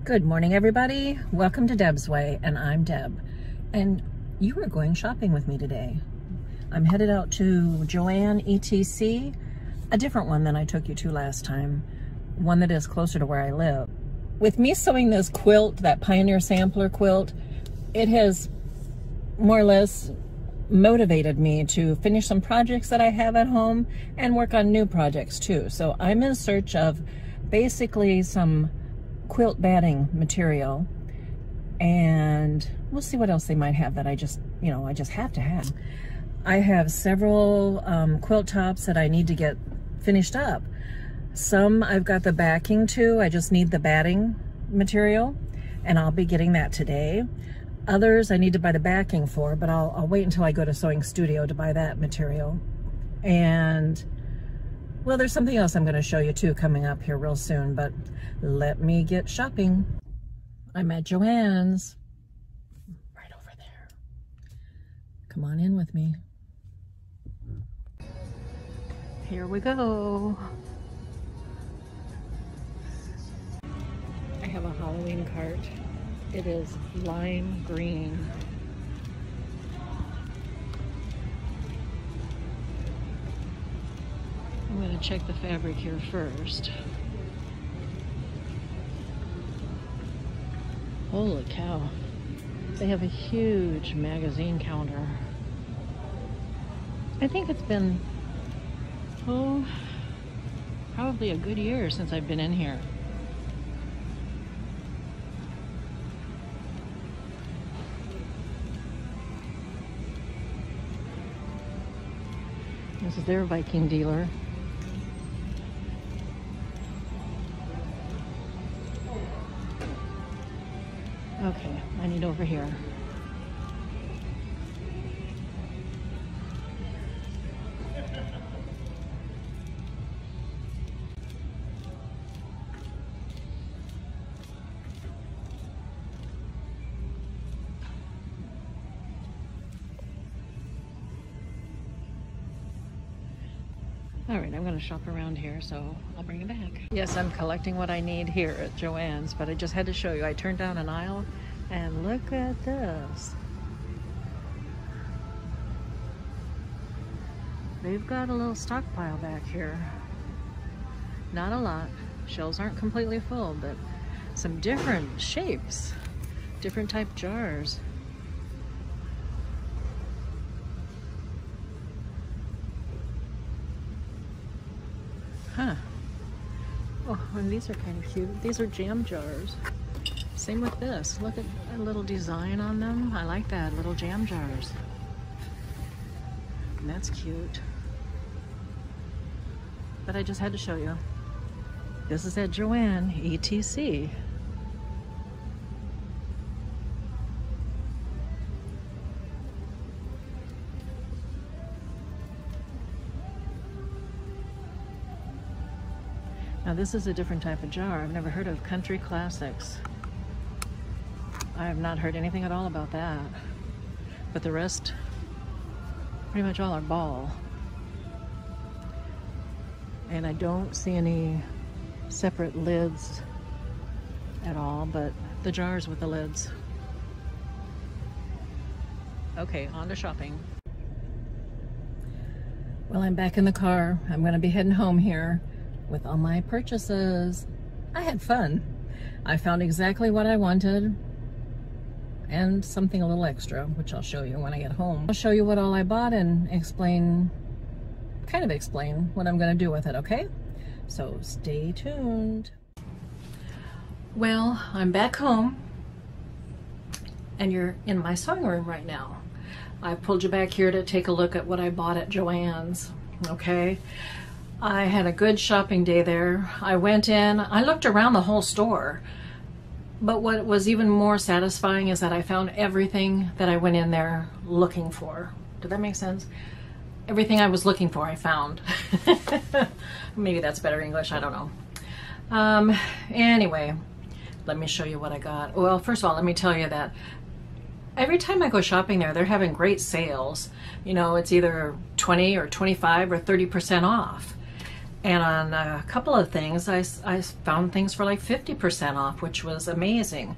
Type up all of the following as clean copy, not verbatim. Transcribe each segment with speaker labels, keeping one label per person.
Speaker 1: Good morning, everybody. Welcome to Deb's Way, and I'm Deb. And you are going shopping with me today. I'm headed out to Joann ETC, a different one than I took you to last time, one that is closer to where I live. With me sewing this quilt, that Pioneer Sampler quilt, it has more or less motivated me to finish some projects that I have at home and work on new projects too. So I'm in search of basically some quilt batting material, and we'll see what else they might have that I just have to have. I have several quilt tops that I need to get finished up. Some I've got the backing to, I just need the batting material, and I'll be getting that today. Others I need to buy the backing for, but I'll wait until I go to Sewing Studio to buy that material. And well, there's something else I'm going to show you too coming up here real soon, but let me get shopping. I'm at Joann's, right over there. Come on in with me. Here we go. I have a Halloween cart. It is lime green. I'm going to check the fabric here first. Holy cow. They have a huge magazine counter. I think it's been, probably a good year since I've been in here. This is their Viking dealer. Okay, I need over here. All right, I'm gonna shop around here, so I'll bring it back. Yes, I'm collecting what I need here at Joann's, but I just had to show you. I turned down an aisle, and look at this. They've got a little stockpile back here. Not a lot. Shelves aren't completely full, but some different shapes, different type jars. Huh. Oh, and these are kind of cute. These are jam jars. Same with this. Look at a little design on them. I like that, little jam jars. And that's cute. But I just had to show you. This is at Joann ETC. Now this is a different type of jar. I've never heard of Country Classics. I have not heard anything at all about that. But the rest, pretty much all are ball. And I don't see any separate lids at all, but the jars with the lids. Okay, on to shopping. Well, I'm back in the car. I'm gonna be heading home here with all my purchases. I had fun. I found exactly what I wanted and something a little extra, which I'll show you when I get home. I'll show you what all I bought and explain what I'm gonna do with it, okay? So stay tuned. Well, I'm back home and you're in my sewing room right now. I pulled you back here to take a look at what I bought at Joann's, okay? I had a good shopping day there. I went in, I looked around the whole store, but what was even more satisfying is that I found everything that I went in there looking for. Did that make sense? Everything I was looking for, I found. Maybe that's better English, I don't know. Anyway, let me show you what I got. Well, first of all, let me tell you that every time I go shopping there, they're having great sales. You know, it's either 20 or 25 or 30% off. And on a couple of things, I found things for like 50% off, which was amazing.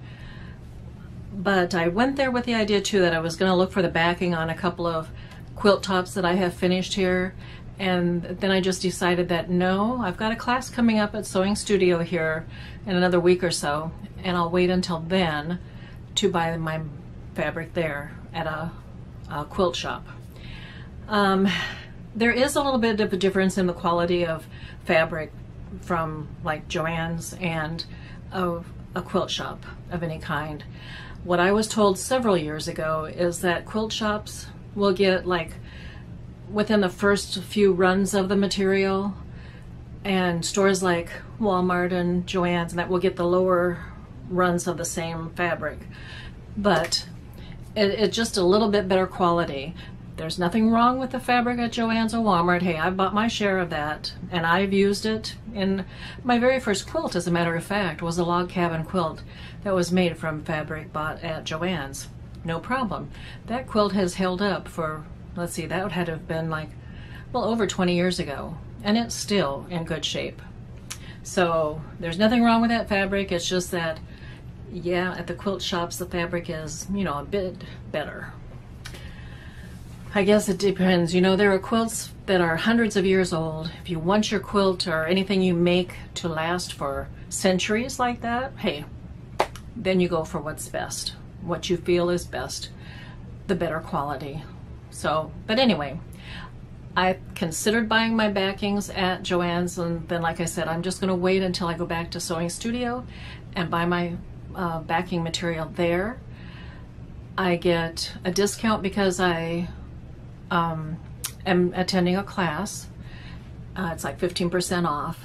Speaker 1: But I went there with the idea too that I was going to look for the backing on a couple of quilt tops that I have finished here. And then I just decided that no, I've got a class coming up at Sewing Studio here in another week or so, and I'll wait until then to buy my fabric there at a quilt shop. There is a little bit of a difference in the quality of fabric from like Joann's and a quilt shop of any kind. What I was told several years ago is that quilt shops will get like within the first few runs of the material, and stores like Walmart and Joann's and that will get the lower runs of the same fabric. But it's just a little bit better quality. There's nothing wrong with the fabric at Joann's or Walmart. Hey, I've bought my share of that, and I've used it. And my very first quilt, as a matter of fact, was a log cabin quilt that was made from fabric bought at Joann's. No problem. That quilt has held up for, let's see, that would have been like, well, over 20 years ago, and it's still in good shape. So there's nothing wrong with that fabric. It's just that, yeah, at the quilt shops, the fabric is, you know, a bit better. I guess it depends. You know, there are quilts that are hundreds of years old. If you want your quilt or anything you make to last for centuries like that, hey, then you go for what's best. What you feel is best, the better quality. So, but anyway, I considered buying my backings at Joann's, and then like I said, I'm just gonna wait until I go back to Sewing Studio and buy my backing material there. I get a discount because I am attending a class. It's like 15% off.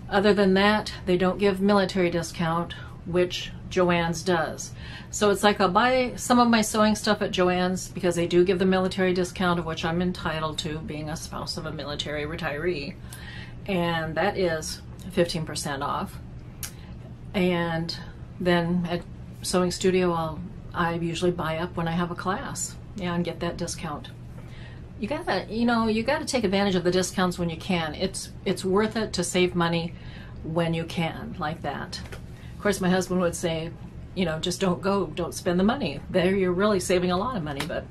Speaker 1: Other than that, they don't give military discount, which Joann's does. So it's like I'll buy some of my sewing stuff at Joann's because they do give the military discount, of which I'm entitled to, being a spouse of a military retiree. And that is 15% off. And then at Sewing Studio, I usually buy up when I have a class, yeah, and get that discount. You gotta, you know, you gotta take advantage of the discounts when you can. It's worth it to save money when you can, like that. Of course, my husband would say, you know, just don't spend the money. There you're really saving a lot of money, but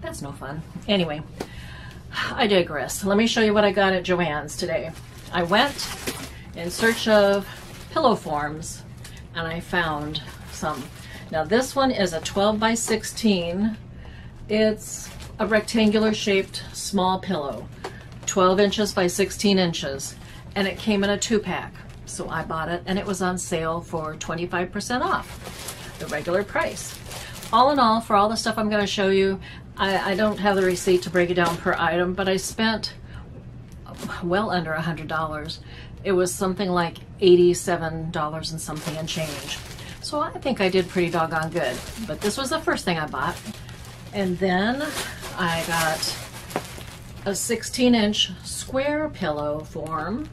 Speaker 1: that's no fun. Anyway, I digress. Let me show you what I got at Joann's today. I went in search of pillow forms, and I found some. Now this one is a 12 by 16. It's a rectangular shaped small pillow, 12 inches by 16 inches, and it came in a 2-pack. So I bought it, and it was on sale for 25% off the regular price. All in all, for all the stuff I'm going to show you, I don't have the receipt to break it down per item, but I spent well under $100. It was something like $87 and something and change. So I think I did pretty doggone good. But this was the first thing I bought. And then I got a 16-inch square pillow form.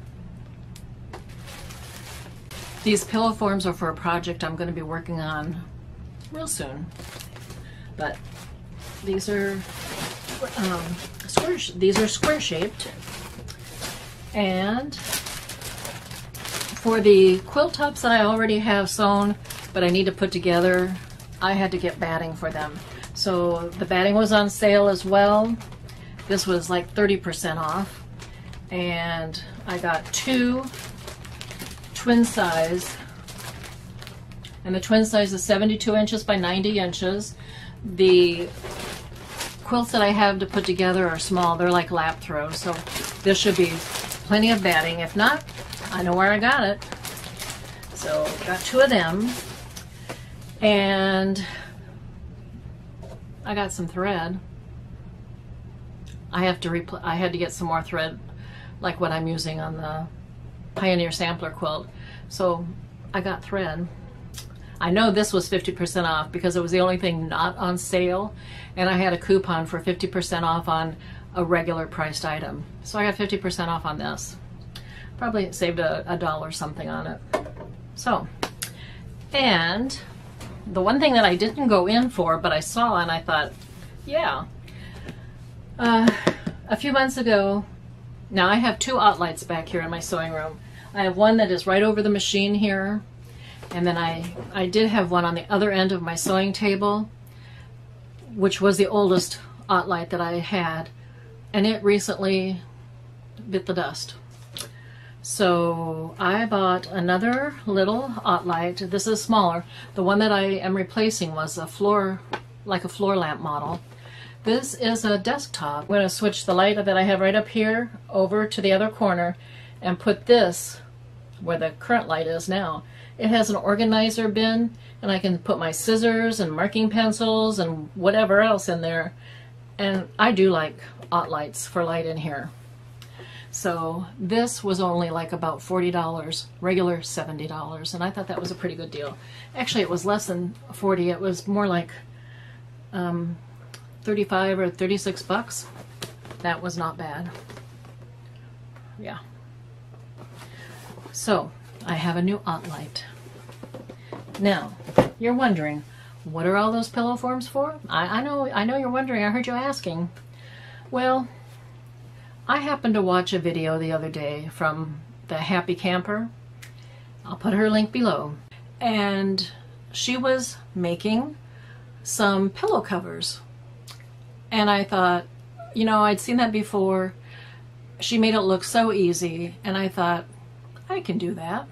Speaker 1: These pillow forms are for a project I'm going to be working on real soon. But these are square shaped. And for the quilt tops that I already have sewn, but I need to put together, I had to get batting for them. So the batting was on sale as well. This was like 30% off. And I got 2 twin size, and the twin size is 72 inches by 90 inches. The quilts that I have to put together are small. They're like lap throws, so this should be plenty of batting. If not, I know where I got it. So got 2 of them, and I got some thread. I had to get some more thread, like what I'm using on the Pioneer Sampler quilt. So I got thread. I know this was 50% off because it was the only thing not on sale, and I had a coupon for 50% off on a regular priced item. So I got 50% off on this. Probably saved a dollar something on it. So, and the one thing that I didn't go in for, but I saw and I thought, yeah. A few months ago, Now I have two lights back here in my sewing room. I have one that is right over the machine here, and then I did have one on the other end of my sewing table, which was the oldest light that I had, and it recently bit the dust. So I bought another little light. This is smaller. The one that I am replacing was a floor, like a floor lamp model. This is a desktop. I'm going to switch the light that I have right up here over to the other corner and put this where the current light is now. It has an organizer bin, and I can put my scissors and marking pencils and whatever else in there. And I do like lights for light in here. So this was only like about $40, regular $70, and I thought that was a pretty good deal. Actually, it was less than 40. It was more like 35 or 36 bucks. That was not bad. Yeah. So I have a new light. Now you're wondering, what are all those pillow forms for? I know you're wondering. I heard you asking. Well, I happened to watch a video the other day from the Happy Camper. I'll put her link below. And she was making some pillow covers. And I thought, you know, I'd seen that before. She made it look so easy, and I thought, I can do that.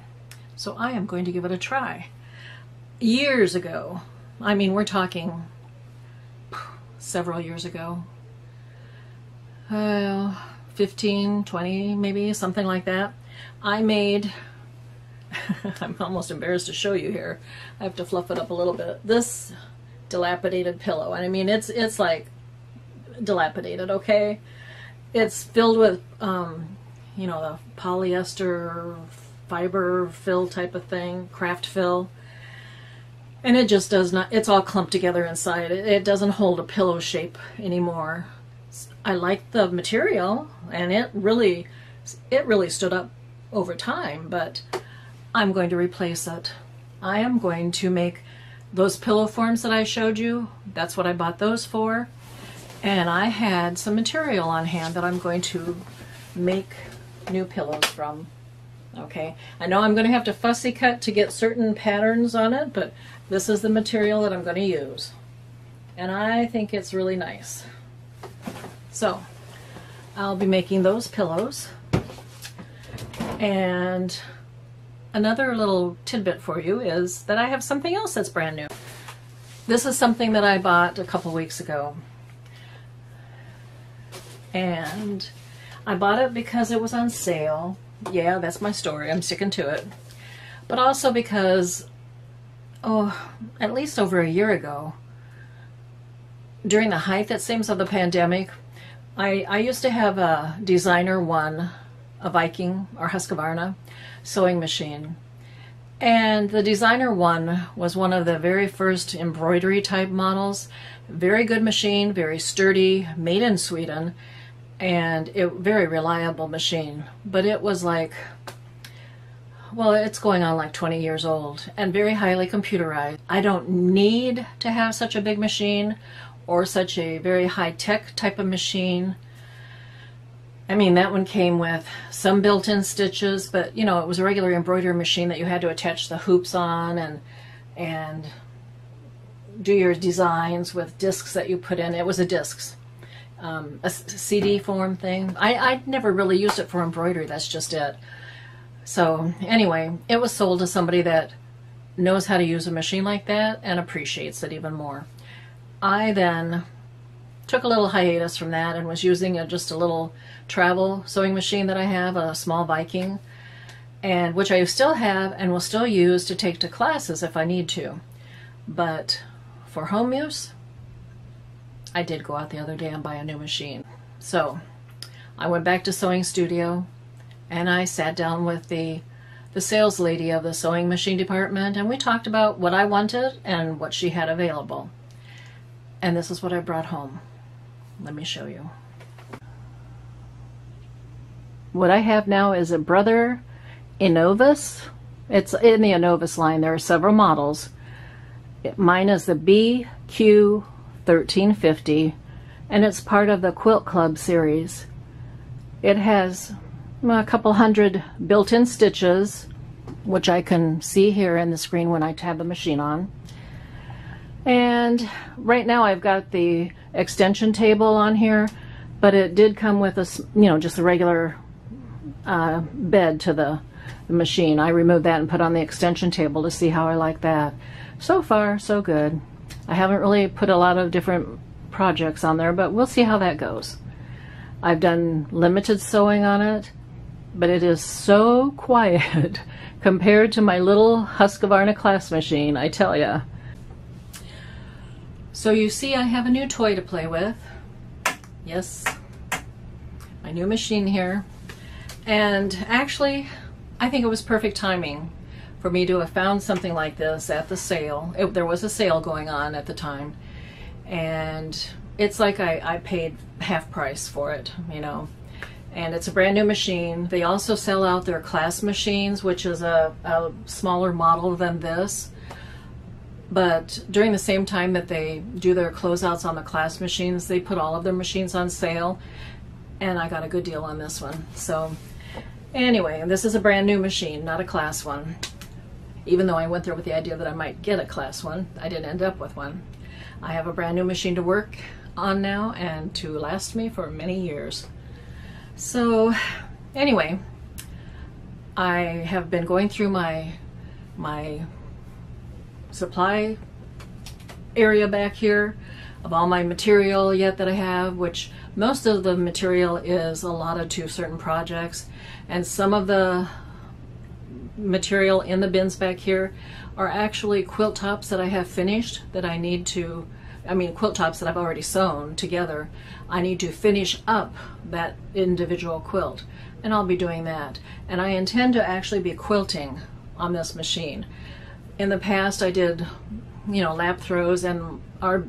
Speaker 1: So I am going to give it a try. Years ago, I mean, we're talking several years ago, 15, 20, maybe, something like that. I made, I'm almost embarrassed to show you here. I have to fluff it up a little bit. This dilapidated pillow, and I mean, it's like dilapidated, okay? It's filled with, you know, the polyester fiber fill type of thing, craft fill. And it just does not, it's all clumped together inside. It doesn't hold a pillow shape anymore. I like the material, and it really stood up over time, but I'm going to replace it. I am going to make those pillow forms that I showed you. That's what I bought those for. And I had some material on hand that I'm going to make new pillows from. Okay, I know I'm going to have to fussy cut to get certain patterns on it, but this is the material that I'm going to use. And I think it's really nice. So I'll be making those pillows. And another little tidbit for you is that I have something else that's brand new. This is something that I bought a couple weeks ago. And I bought it because it was on sale. Yeah, that's my story. I'm sticking to it. But also because, at least over a year ago, during the height, it seems, of the pandemic, I used to have a Designer One, a Viking or Husqvarna sewing machine. And the Designer One was one of the very first embroidery type models. Very good machine, very sturdy, made in Sweden. And very reliable machine, but it was like, well, it's going on like 20 years old and very highly computerized. I don't need to have such a big machine or such a very high-tech type of machine. I mean, that one came with some built-in stitches, but you know, it was a regular embroidery machine that you had to attach the hoops on and do your designs with discs that you put in. It was a discs. A CD form thing. I never really used it for embroidery, that's just it. So anyway, it was sold to somebody that knows how to use a machine like that and appreciates it even more. I then took a little hiatus from that and was using just a little travel sewing machine that I have, a small Viking, and which I still have and will still use to take to classes if I need to. But for home use, I did go out the other day and buy a new machine. So I went back to Sewing Studio and I sat down with the sales lady of the sewing machine department, and we talked about what I wanted and what she had available. And this is what I brought home. Let me show you. What I have now is a Brother Innovus. It's in the Innovus line. There are several models. Mine is the BQ 1350, and it's part of the Quilt Club series. It has a couple hundred built-in stitches, which I can see here in the screen when I tab the machine on. And right now I've got the extension table on here, but it did come with a, just a regular bed to the machine. I removed that and put on the extension table to see how I like that. So far, so good. I haven't really put a lot of different projects on there, but we'll see how that goes. I've done limited sewing on it, but it is so quiet compared to my little Husqvarna class machine, I tell ya. So you see I have a new toy to play with. Yes, my new machine here. And actually, I think it was perfect timing for me to have found something like this at the sale. There was a sale going on at the time, and it's like I paid half price for it, and it's a brand new machine. They also sell out their class machines, which is a smaller model than this, but during the same time that they do their closeouts on the class machines, they put all of their machines on sale, and I got a good deal on this one. So anyway, this is a brand new machine, not a class one. Even though I went there with the idea that I might get a class one, I didn't end up with one. I have a brand new machine to work on now and to last me for many years. So anyway, I have been going through my supply area back here of all my material yet that I have, which most of the material is allotted to certain projects, and some of the material in the bins back here are actually quilt tops that I have finished that I need to, quilt tops that I've already sewn together. I need to finish up that individual quilt, and I'll be doing that. And I intend to actually be quilting on this machine. In the past I did, lap throws and our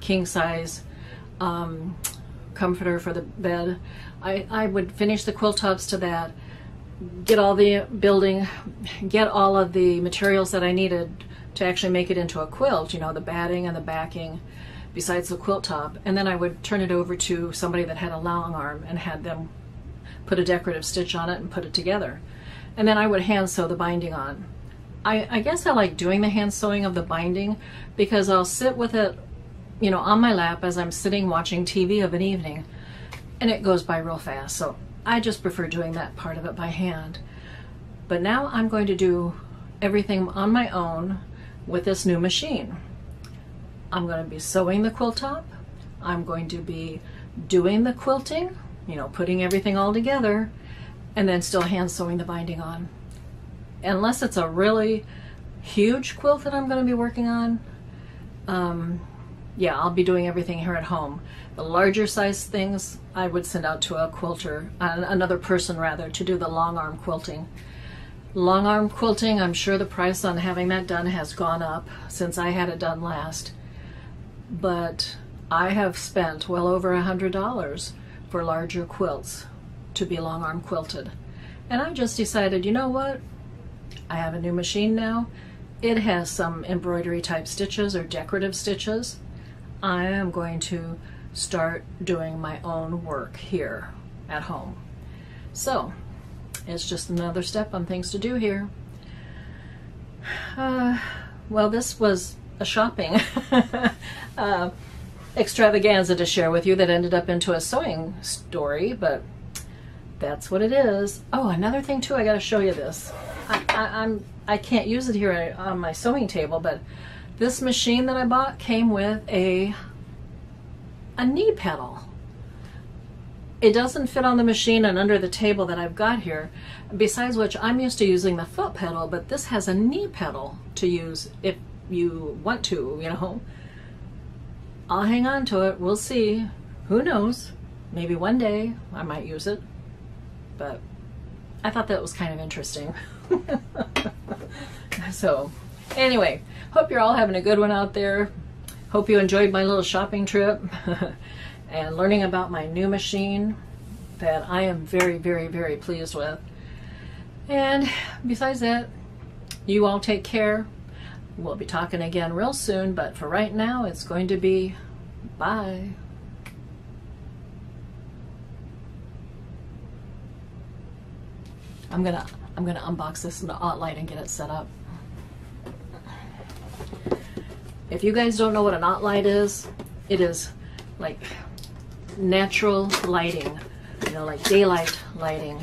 Speaker 1: king size comforter for the bed. I would finish the quilt tops to that, get all the get all of the materials that I needed to actually make it into a quilt, the batting and the backing besides the quilt top, and then I would turn it over to somebody that had a long arm and had them put a decorative stitch on it and put it together. And then I would hand sew the binding on. I guess I like doing the hand sewing of the binding because I'll sit with it, on my lap as I'm sitting watching TV of an evening, and it goes by real fast. So I just prefer doing that part of it by hand. But now I'm going to do everything on my own with this new machine. I'm going to be sewing the quilt top. I'm going to be doing the quilting, putting everything all together, and then still hand sewing the binding on. Unless it's a really huge quilt that I'm going to be working on, yeah, I'll be doing everything here at home. The larger size things I would send out to a quilter, another person rather, to do the long arm quilting. Long arm quilting, I'm sure the price on having that done has gone up since I had it done last, but I have spent well over $100 for larger quilts to be long arm quilted. And I just decided, you know what? I have a new machine now. It has some embroidery type stitches or decorative stitches. I am going to start doing my own work here at home. So it's just another step on things to do here. Well, this was a shopping extravaganza to share with you that ended up into a sewing story, but that's what it is. Oh, another thing too, I got to show you this. I can't use it here on my sewing table, but this machine that I bought came with a knee pedal. It doesn't fit on the machine and under the table that I've got here, besides which I'm used to using the foot pedal, but this has a knee pedal to use if you want to, I'll hang on to it. We'll see. Who knows? Maybe one day I might use it, but I thought that was kind of interesting. So anyway, hope you're all having a good one out there. Hope you enjoyed my little shopping trip and learning about my new machine that I am very, very, very pleased with. And besides that, you all take care. We'll be talking again real soon, but for right now, it's going to be bye. I'm gonna unbox this light and get it set up. If you guys don't know what an OT light is, it is like natural lighting, you know, like daylight lighting.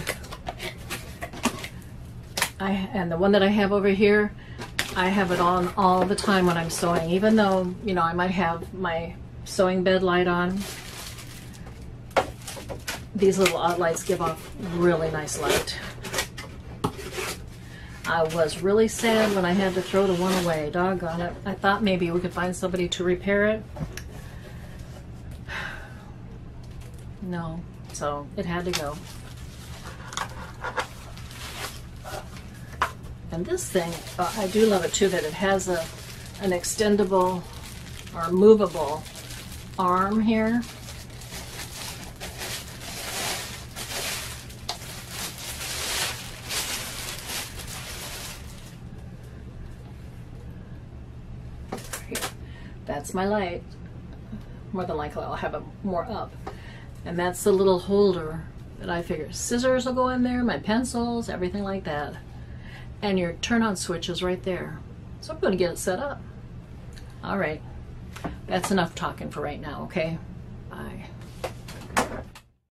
Speaker 1: And the one that I have over here, I have it on all the time when I'm sewing, even though, you know, I might have my sewing bed light on. These little OT lights give off really nice light. I was really sad when I had to throw the one away. Doggone it. I thought maybe we could find somebody to repair it. No, so it had to go. And this thing, I do love it too, that it has an extendable or movable arm here. That's my light. More than likely I'll have it more up. And that's the little holder that I figured scissors will go in there, my pencils, everything like that. And your turn on switch is right there. So I'm going to get it set up. All right. That's enough talking for right now, okay? Bye.